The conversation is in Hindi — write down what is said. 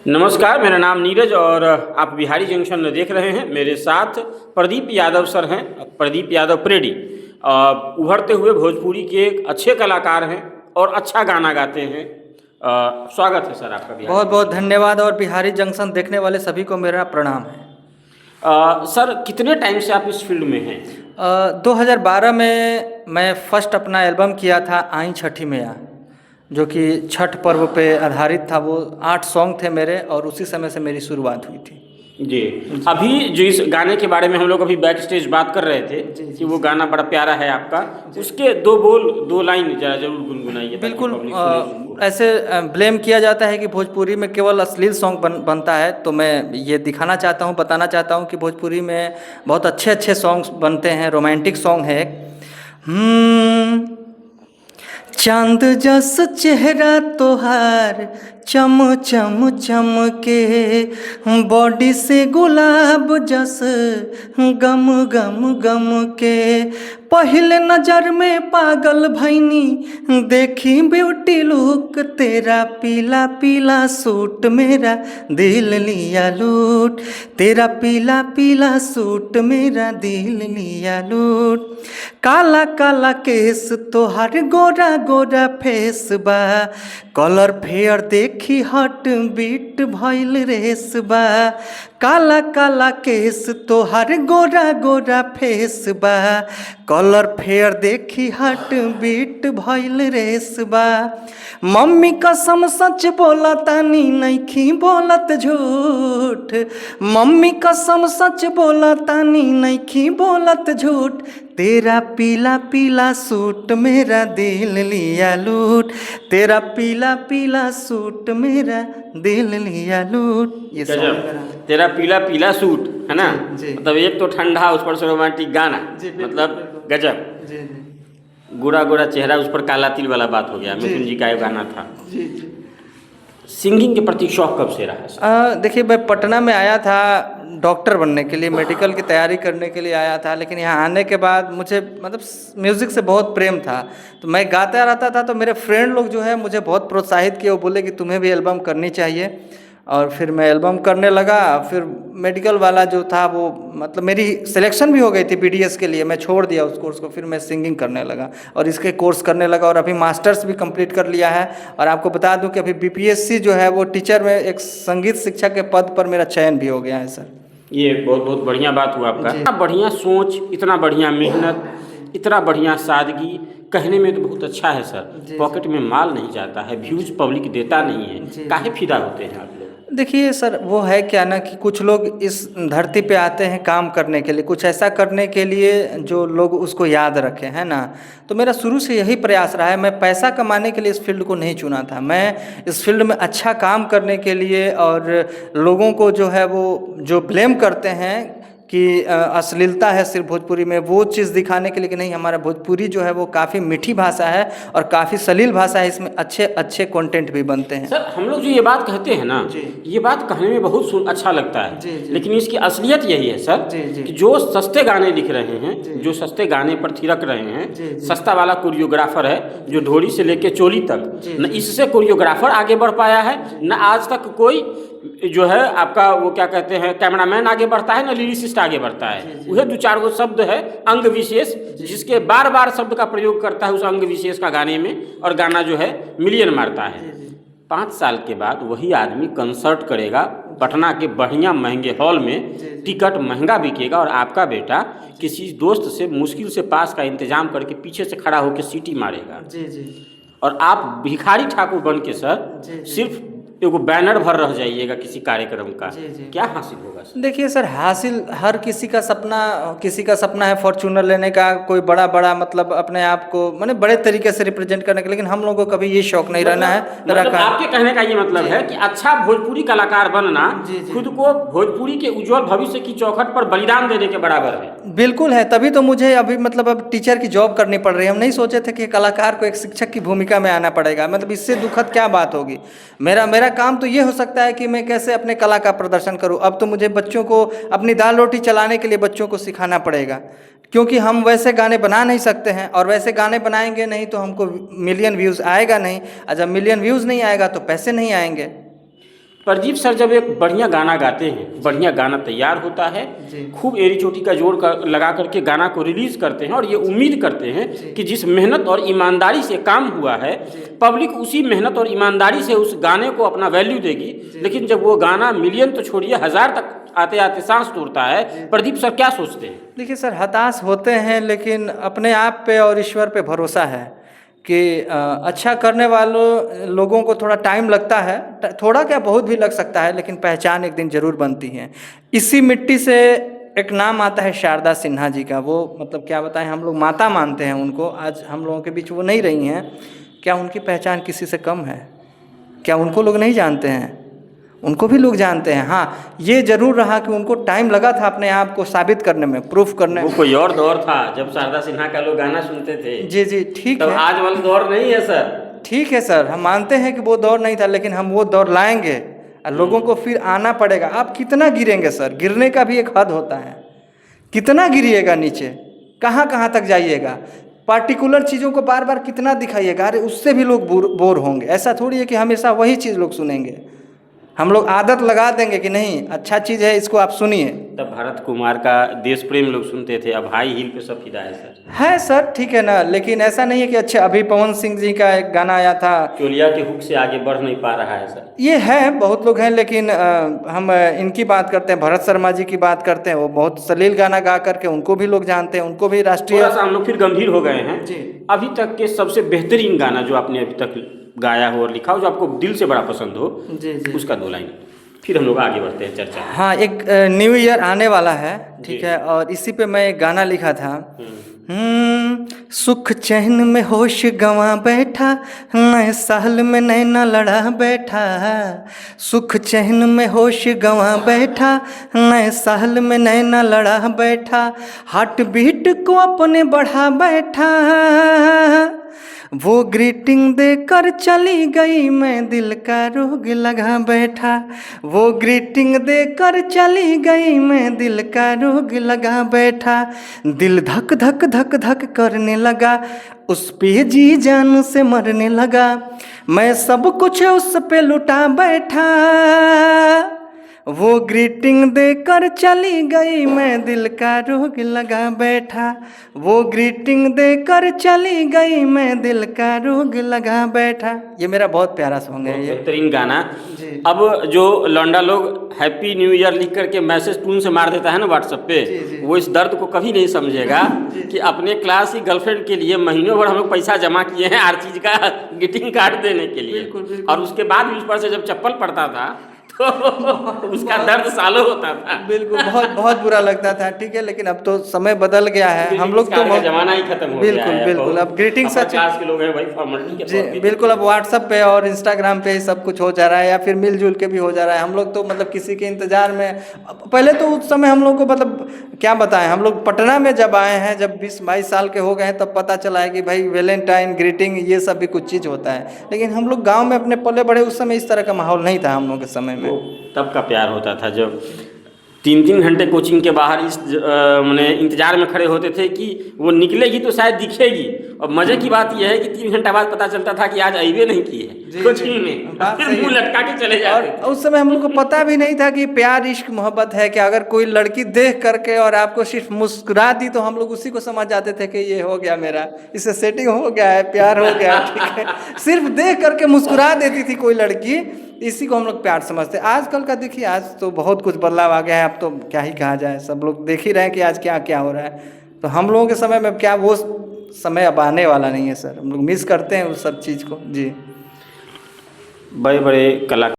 नमस्कार, मेरा नाम नीरज और आप बिहारी जंक्शन देख रहे हैं। मेरे साथ प्रदीप यादव सर हैं, प्रदीप यादव प्रेडी। उभरते हुए भोजपुरी के एक अच्छे कलाकार हैं और अच्छा गाना गाते हैं। स्वागत है सर आपका बिहारी बहुत बहुत धन्यवाद और बिहारी जंक्शन देखने वाले सभी को मेरा प्रणाम है। सर, कितने टाइम से आप इस फील्ड में हैं? 2012 में मैं फर्स्ट अपना एल्बम किया था आई छठी मैया, जो कि छठ पर्व पे आधारित था। वो 8 सॉन्ग थे मेरे और उसी समय से मेरी शुरुआत हुई थी। जी, अभी जो इस गाने के बारे में हम लोग अभी बैक स्टेज बात कर रहे थे कि वो गाना बड़ा प्यारा है आपका, उसके 2 लाइन जरा जरूर गुनगुनाइए। बिल्कुल। ऐसे ब्लेम किया जाता है कि भोजपुरी में केवल अश्लील सॉन्ग बनता है, तो मैं ये दिखाना चाहता हूँ, बताना चाहता हूँ कि भोजपुरी में बहुत अच्छे अच्छे सॉन्ग्स बनते हैं। रोमांटिक सॉन्ग है एक चांद जस चेहरा तोहार चम चम चमके, बॉडी से गुलाब जस गम गम गम के, पहले नजर में पागल भैनी देखी ब्यूटी लुक, तेरा पीला पीला सूट मेरा दिल लिया लूट, तेरा पीला पीला सूट मेरा दिल लिया लूट, काला काला केस तोहार गोरा गोरा फेस बा, कलर फेयर देखी हट बीट भइल रेस बा, काला काला केस तोहार गोरा गोरा फेस बा, कलर फेयर देखी हट बीट भइल रेस बा, मम्मी कसम सच बोला तानी नइखी बोलत झूठ, मम्मी कसम सच बोला तानी नइखी बोलत झूठ, तेरा पीला पीला सूट मेरा दिल लिया लूट, तेरा पीला पीला सूट मेरा दिल लिया लूट। ये तेरा पीला पीला सूट है ना जी। मतलब एक तो ठंडा, उस पर से रोमांटिक गाना, मतलब गजब। जी। गोरा गोरा चेहरा, उस पर काला तिल वाला बात हो गया। मिथुन जी का ये गाना था। जी। सिंगिंग के प्रति शौक कब से रहा है? देखिए, मैं पटना में आया था डॉक्टर बनने के लिए, मेडिकल की तैयारी करने के लिए आया था, लेकिन यहाँ आने के बाद मुझे मतलब म्यूज़िक से बहुत प्रेम था, तो मैं गाता रहता था। तो मेरे फ्रेंड लोग जो है मुझे बहुत प्रोत्साहित किए, वो बोले कि तुम्हें भी एल्बम करनी चाहिए, और फिर मैं एल्बम करने लगा। फिर मेडिकल वाला जो था वो मतलब मेरी सिलेक्शन भी हो गई थी BDS के लिए, मैं छोड़ दिया उस कोर्स को, फिर मैं सिंगिंग करने लगा और इसके कोर्स करने लगा, और अभी मास्टर्स भी कंप्लीट कर लिया है। और आपको बता दूं कि अभी BPSC जो है वो टीचर में एक संगीत शिक्षक के पद पर मेरा चयन भी हो गया है सर। ये बहुत बहुत बढ़िया बात हुआ आपका। इतना बढ़िया सोच, इतना बढ़िया मेहनत, इतना बढ़िया सादगी, कहने में तो बहुत अच्छा है सर। पॉकेट में माल नहीं जाता है, व्यूज पब्लिक देता नहीं है, काहे फिदा होते हैं आप लोग? देखिए सर, वो है क्या ना कि कुछ लोग इस धरती पे आते हैं काम करने के लिए, कुछ ऐसा करने के लिए जो लोग उसको याद रखें, है ना। तो मेरा शुरू से यही प्रयास रहा है, मैं पैसा कमाने के लिए इस फील्ड को नहीं चुना था, मैं इस फील्ड में अच्छा काम करने के लिए। और लोगों को जो है वो जो ब्लेम करते हैं कि अश्लीलता है सिर्फ भोजपुरी में, वो चीज़ दिखाने के लिए कि नहीं, हमारा भोजपुरी जो है वो काफ़ी मीठी भाषा है और काफ़ी सलील भाषा है, इसमें अच्छे अच्छे कंटेंट भी बनते हैं। सर, हम लोग जो ये बात कहते हैं ना, ये बात कहने में बहुत अच्छा लगता है, लेकिन इसकी असलियत यही है सर कि जो सस्ते गाने लिख रहे हैं, जो सस्ते गाने पर थिरक रहे हैं, सस्ता वाला कोरियोग्राफर है जो ढोली से लेके चोली तक, न इससे कोरियोग्राफर आगे बढ़ पाया है, न आज तक कोई जो है आपका वो क्या कहते हैं कैमरामैन आगे बढ़ता है, न लिरिसिस्ट आगे बढ़ता है। वह 2-4 गो शब्द है अंग विशेष, जिसके बार बार शब्द का प्रयोग करता है उस अंग विशेष का गाने में, और गाना जो है मिलियन मारता है। 5 साल के बाद वही आदमी कंसर्ट करेगा पटना के बढ़िया महंगे हॉल में, टिकट महंगा बिकेगा, और आपका बेटा किसी दोस्त से मुश्किल से पास का इंतजाम करके पीछे से खड़ा होकर सीटी मारेगा। और आप भिखारी ठाकुर बन के सर सिर्फ एगो बैनर भर रह जाइएगा किसी कार्यक्रम का। क्या हासिल होगा सर? देखिए सर, हासिल हर किसी का सपना है फॉर्च्यूनर लेने का, कोई बड़ा बड़ा मतलब अपने आप को मैंने बड़े तरीके से रिप्रेजेंट करने का, लेकिन हम लोगों को कभी ये शौक नहीं रहना है। मतलब आपके कहने का ये मतलब है कि अच्छा भोजपुरी कलाकार बनना खुद को भोजपुरी के उज्जवल भविष्य की चौखट पर बलिदान देने के बराबर है। बिल्कुल है, तभी तो मुझे अभी मतलब अब टीचर की जॉब करनी पड़ रही है। हम नहीं सोचे थे कि कलाकार को एक शिक्षक की भूमिका में आना पड़ेगा, मतलब इससे दुखद क्या बात होगी। मेरा काम तो ये हो सकता है कि मैं कैसे अपने कला का प्रदर्शन करूं। अब तो मुझे बच्चों को अपनी दाल रोटी चलाने के लिए बच्चों को सिखाना पड़ेगा, क्योंकि हम वैसे गाने बना नहीं सकते हैं, और वैसे गाने बनाएंगे नहीं तो हमको मिलियन व्यूज़ आएगा नहीं, और जब मिलियन व्यूज़ नहीं आएगा तो पैसे नहीं आएंगे। प्रदीप सर जब एक बढ़िया गाना गाते हैं, बढ़िया गाना तैयार होता है, खूब एड़ी चोटी का जोड़ लगा करके गाना को रिलीज़ करते हैं और ये उम्मीद करते हैं कि जिस मेहनत और ईमानदारी से काम हुआ है, पब्लिक उसी मेहनत और ईमानदारी से उस गाने को अपना वैल्यू देगी। लेकिन जब वो गाना मिलियन तो छोड़िए 1000 तक आते आते सांस तोड़ता है, प्रदीप सर क्या सोचते हैं? देखिए सर, हताश होते हैं, लेकिन अपने आप पे और ईश्वर पे भरोसा है कि अच्छा करने वालों लोगों को थोड़ा टाइम लगता है, थोड़ा क्या बहुत भी लग सकता है, लेकिन पहचान एक दिन ज़रूर बनती है। इसी मिट्टी से एक नाम आता है शारदा सिन्हा जी का। वो मतलब क्या बताएं, हम लोग माता मानते हैं उनको। आज हम लोगों के बीच वो नहीं रही हैं, क्या उनकी पहचान किसी से कम है? क्या उनको लोग नहीं जानते हैं? उनको भी लोग जानते हैं। हाँ, ये जरूर रहा कि उनको टाइम लगा था अपने आप को साबित करने में, प्रूफ करने में। वो कोई और दौर था जब शारदा सिन्हा का लोग गाना सुनते थे। जी जी, ठीक है। आज वाला दौर नहीं है सर। ठीक है सर, हम मानते हैं कि वो दौर नहीं था, लेकिन हम वो दौर लाएंगे और लोगों को फिर आना पड़ेगा। आप कितना गिरेंगे सर? गिरने का भी एक हद होता है। कितना गिरिएगा नीचे, कहाँ कहाँ तक जाइएगा? पार्टिकुलर चीज़ों को बार बार कितना दिखाइएगा? अरे उससे भी लोग बोर होंगे। ऐसा थोड़ी है कि हमेशा वही चीज़ लोग सुनेंगे। हम लोग आदत लगा देंगे कि नहीं, अच्छा चीज़ है, इसको आप सुनिए। तब भरत कुमार का देश प्रेम लोग सुनते थे, अब हाई हील पे सब फिदा है सर। है सर, ठीक है ना, लेकिन ऐसा नहीं है कि अच्छा अभी पवन सिंह जी का एक गाना आया था, चोलिया के हुक से आगे बढ़ नहीं पा रहा है सर। ये है, बहुत लोग हैं, लेकिन हम इनकी बात करते हैं, भरत शर्मा जी की बात करते हैं। वो बहुत सलील गाना गा करके उनको भी लोग जानते हैं, उनको भी राष्ट्रीय। थोड़ा सा हम लोग फिर गंभीर हो गए हैं जी। अभी तक के सबसे बेहतरीन गाना जो आपने अभी तक गाया हो और लिखा हो, जो आपको दिल से बड़ा पसंद हो, जी जी, उसका 2 लाइन, फिर हम लोग आगे बढ़ते हैं चर्चा। हाँ, एक न्यू ईयर आने वाला है, ठीक है, और इसी पे मैं एक गाना लिखा था। सुख चैन में होश गंवा बैठा, नए साल में नैना लड़ा बैठा। सुख चैन में होश गंवा बैठा, नए साल में नैना लड़ा बैठा। हार्ट बीट को अपने बढ़ा बैठा, वो ग्रीटिंग देकर चली गई, मैं दिल का रोग लगा बैठा। वो ग्रीटिंग देकर चली गई, मैं दिल का रोग लगा बैठा। दिल धक धक धक धक करने लगा, उस पे जी जान से मरने लगा। मैं सब कुछ उस पे लुटा बैठा, वो ग्रीटिंग देकर चली गई, मैं दिल का रोग लगा बैठा। वो ग्रीटिंग देकर चली गई, मैं दिल का रोग लगा बैठा। ये मेरा बहुत प्यारा सॉन्ग है, ये बेहतरीन गाना। अब जो लौंडा लोग हैप्पी न्यू ईयर लिख करके मैसेज टून से मार देता है ना व्हाट्सएप पे, वो इस दर्द को कभी नहीं समझेगा कि अपने क्लास की गर्लफ्रेंड के लिए महीनों भर हम लोग पैसा जमा किए हैं हर चीज़ का ग्रीटिंग कार्ड देने के लिए। और उसके बाद भी उस पर से जब चप्पल पड़ता था तो उसका दर्द सालों होता था। बिल्कुल, बहुत बहुत बुरा लगता था। ठीक है, लेकिन अब तो समय बदल गया है, हम लोग तो जमाना ही खत्म हो गया है। बिल्कुल, अब ग्रीटिंग सच क्लास के लोग हैं भाई, फॉर्मेलिटी के जी बिल्कुल। अब व्हाट्सएप पे और इंस्टाग्राम पे ही सब कुछ हो जा रहा है, या फिर मिलजुल के भी हो जा रहा है। हम लोग तो मतलब किसी के इंतजार में, पहले तो उस समय हम लोग को मतलब क्या बताएं, हम लोग पटना में जब आए हैं, जब 20-22 साल के हो गए हैं, तब पता चला है कि भाई वैलेंटाइन, ग्रीटिंग, ये सब भी कुछ चीज़ होता है। लेकिन हम लोग गाँव में अपने पले बड़े, उस समय इस तरह का माहौल नहीं था हम लोग के समय में। तब का प्यार होता था जब 3-3 घंटे कोचिंग के बाहर इस मैंने इंतजार में खड़े होते थे कि वो निकलेगी तो शायद दिखेगी। और मजे की बात यह है कि 3 घंटा बाद पता चलता था कि आज आईवे नहीं की है कोचिंग में, मुंह लटका के चले जाते। और उस समय हम लोग को पता भी नहीं था कि प्यार, इश्क, मोहब्बत है कि अगर कोई लड़की देख करके और आपको सिर्फ मुस्कुरा दी तो हम लोग उसी को समझ जाते थे कि ये हो गया, मेरा इससे सेटिंग हो गया है, प्यार हो गया। ठीक है, सिर्फ देख करके मुस्कुरा देती थी कोई लड़की, इसी को हम लोग प्यार समझते। आजकल का देखिए, आज तो बहुत कुछ बदलाव आ गया है। अब तो क्या ही कहा जाए, सब लोग देख ही रहे हैं कि आज क्या क्या हो रहा है। तो हम लोगों के समय में क्या वो समय अब आने वाला नहीं है सर। हम लोग मिस करते हैं उस सब चीज़ को। जी, बड़े बड़े कलाकार